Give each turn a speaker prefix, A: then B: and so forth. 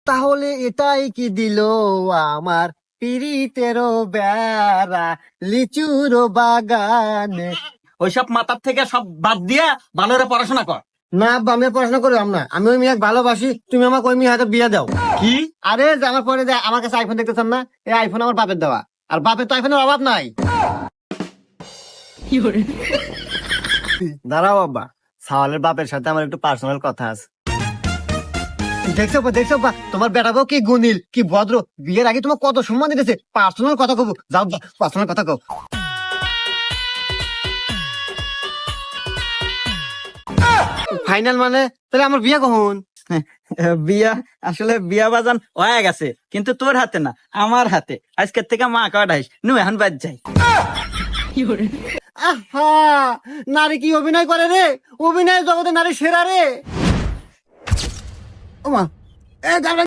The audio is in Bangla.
A: তাহলে এটাই কি দিল আমার পিরিতেরও বেড়া লিচুরো বাগানে?
B: ওইসব মাথার থেকে সব বাদ দিয়া ভালো করে পড়াশোনা কর।
A: না আব্বা, আমি আর পড়াশোনা করলাম না। আমি ওই মেয়েকে ভালোবাসি, তুমি আমাকে ওই মেয়ে হাতে বিয়ে দাও।
B: কি?
A: আরে যে আমার পরে যে আমার কাছে আইফোন দেখতেছেন না, এই আইফোন আমার বাপের দেওয়া, আর বাপের তো আইফোনের অভাব নাই। দাঁড়াও আব্বা, সাওয়ালের বাপের সাথে আমার একটু পার্সোনাল কথা আছে। দেখছো বা তোমার বেটাবো কি গুণিল, কি ভদ্র, বিয়ের আগে তোমার কত সম্মান দিতেছে। পার্সোনাল কথা কব, যাও পার্সোনাল কথা কব। ফাইনাল মানে তাহলে আমার বিয়ে কখন?
B: বিয়া আসলে বিয়া বাজান হয়ে গেছে, কিন্তু তোর হাতে না, আমার হাতে। আজকের থেকে মা কাটাইস নু, এখন বাদ যাই।
A: আহা, নারী কি অভিনয় করে রে, অভিনয় জগতে নারী সেরা রে। ওমা, এ